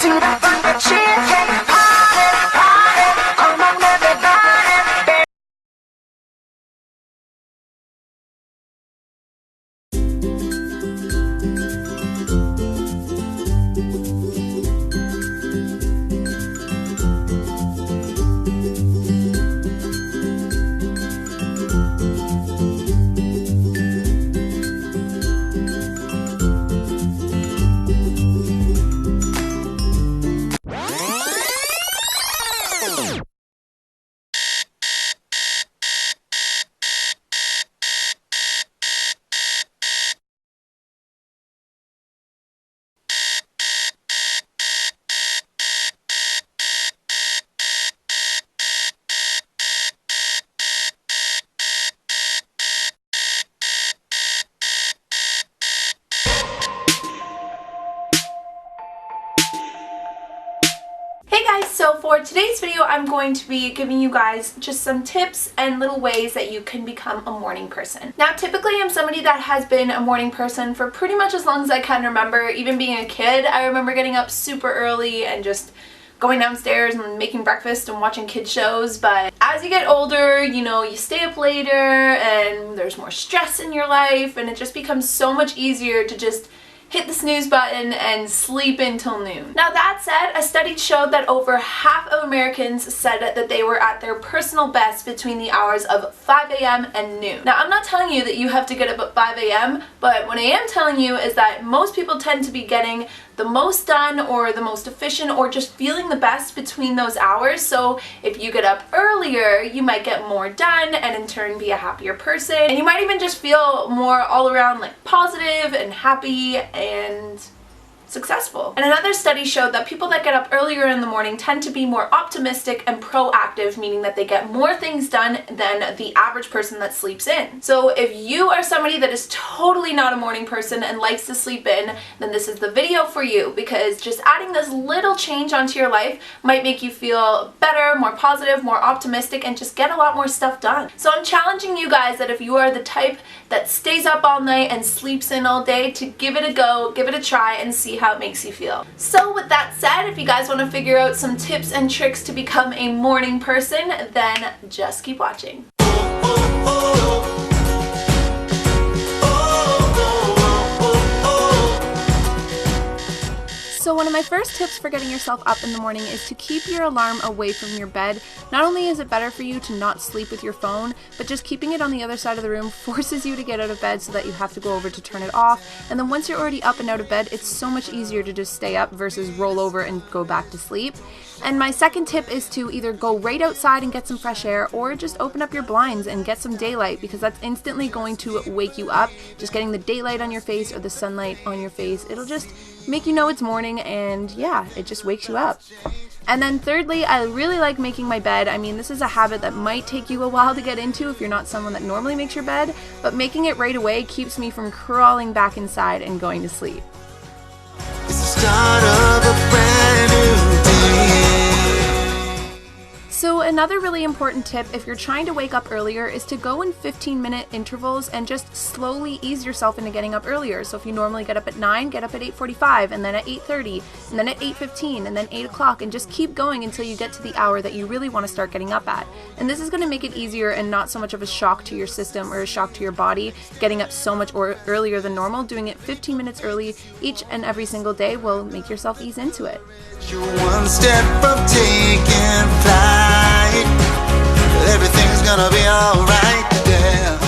to the funky chicken party, party. Come on, everybody. Hey guys, so for today's video I'm going to be giving you guys just some tips and little ways that you can become a morning person. Now typically I'm somebody that has been a morning person for pretty much as long as I can remember. Even being a kid, I remember getting up super early and just going downstairs and making breakfast and watching kids shows. But as you get older, you know, you stay up later and there's more stress in your life and it just becomes so much easier to just hit the snooze button and sleep until noon. Now that said, a study showed that over half of Americans said that they were at their personal best between the hours of 5 a.m. and noon. Now I'm not telling you that you have to get up at 5 a.m., but what I am telling you is that most people tend to be getting the most done or the most efficient or just feeling the best between those hours. So if you get up earlier, you might get more done and in turn be a happier person. And you might even just feel more all around like positive and happy and successful. And another study showed that people that get up earlier in the morning tend to be more optimistic and proactive, meaning that they get more things done than the average person that sleeps in. So if you are somebody that is totally not a morning person and likes to sleep in, then this is the video for you, because just adding this little change onto your life might make you feel better, more positive, more optimistic, and just get a lot more stuff done. So I'm challenging you guys that if you are the type that stays up all night and sleeps in all day, to give it a go, give it a try, and see how it makes you feel. So with that said, if you guys want to figure out some tips and tricks to become a morning person, then just keep watching. So one of my first tips for getting yourself up in the morning is to keep your alarm away from your bed. Not only is it better for you to not sleep with your phone, but just keeping it on the other side of the room forces you to get out of bed so that you have to go over to turn it off. And then once you're already up and out of bed, it's so much easier to just stay up versus roll over and go back to sleep. And my second tip is to either go right outside and get some fresh air, or just open up your blinds and get some daylight, because that's instantly going to wake you up. Just getting the daylight on your face or the sunlight on your face, it'll just make you know it's morning, and yeah, it just wakes you up. And then thirdly, I really like making my bed. I mean, this is a habit that might take you a while to get into if you're not someone that normally makes your bed, but making it right away keeps me from crawling back inside and going to sleep. It's the start of a brand new day. So another really important tip if you're trying to wake up earlier is to go in 15-minute intervals and just slowly ease yourself into getting up earlier. So if you normally get up at 9, get up at 8:45, and then at 8:30, and then at 8:15, and then 8 o'clock, and just keep going until you get to the hour that you really want to start getting up at. And this is going to make it easier and not so much of a shock to your system or a shock to your body. Getting up so much earlier than normal, doing it 15 minutes early each and every single day will make yourself ease into it. You're one step from taking flight. Everything's gonna be alright there.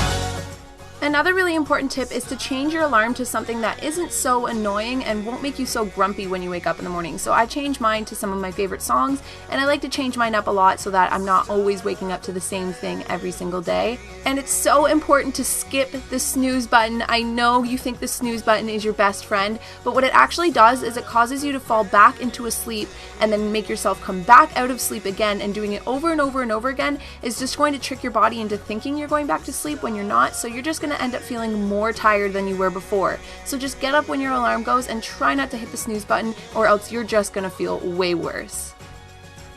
Another really important tip is to change your alarm to something that isn't so annoying and won't make you so grumpy when you wake up in the morning. So I change mine to some of my favorite songs, and I like to change mine up a lot so that I'm not always waking up to the same thing every single day. And it's so important to skip the snooze button. I know you think the snooze button is your best friend, but what it actually does is it causes you to fall back into a sleep and then make yourself come back out of sleep again, and doing it over and over and over again is just going to trick your body into thinking you're going back to sleep when you're not. So you're just going to end up feeling more tired than you were before. So just get up when your alarm goes and try not to hit the snooze button, or else you're just going to feel way worse.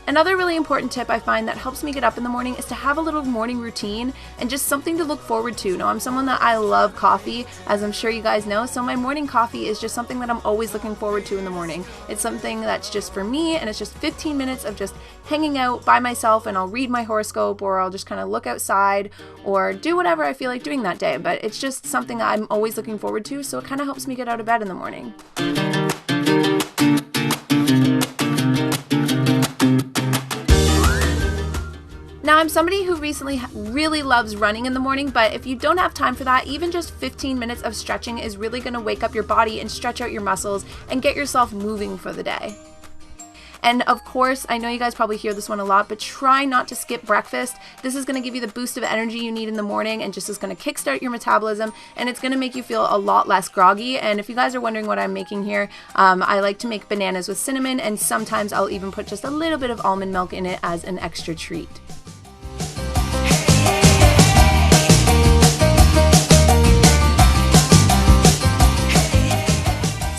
Another really important tip I find that helps me get up in the morning is to have a little morning routine and just something to look forward to. Now, I'm someone that I love coffee, as I'm sure you guys know, so my morning coffee is just something that I'm always looking forward to in the morning. It's something that's just for me, and it's just 15 minutes of just hanging out by myself, and I'll read my horoscope, or I'll just kind of look outside or do whatever I feel like doing that day. But it's just something I'm always looking forward to, so it kind of helps me get out of bed in the morning. Now, I'm somebody who recently really loves running in the morning, but if you don't have time for that, even just 15 minutes of stretching is really going to wake up your body and stretch out your muscles and get yourself moving for the day. And of course, I know you guys probably hear this one a lot, but try not to skip breakfast. This is going to give you the boost of energy you need in the morning, and just is going to kickstart your metabolism, and it's going to make you feel a lot less groggy. And if you guys are wondering what I'm making here, I like to make bananas with cinnamon, and sometimes I'll even put just a little bit of almond milk in it as an extra treat.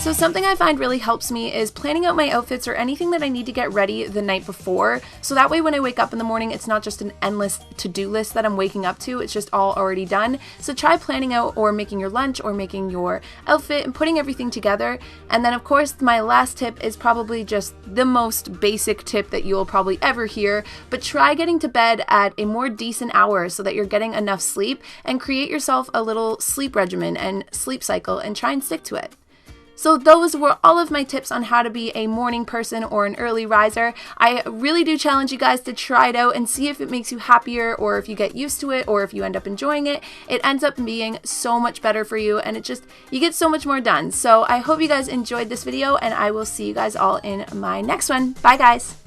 So something I find really helps me is planning out my outfits or anything that I need to get ready the night before. So that way when I wake up in the morning, it's not just an endless to-do list that I'm waking up to, it's just all already done. So try planning out or making your lunch or making your outfit and putting everything together. And then of course, my last tip is probably just the most basic tip that you'll probably ever hear, but try getting to bed at a more decent hour so that you're getting enough sleep, and create yourself a little sleep regimen and sleep cycle and try and stick to it. So those were all of my tips on how to be a morning person or an early riser. I really do challenge you guys to try it out and see if it makes you happier, or if you get used to it, or if you end up enjoying it. It ends up being so much better for you, and you get so much more done. So I hope you guys enjoyed this video, and I will see you guys all in my next one. Bye guys!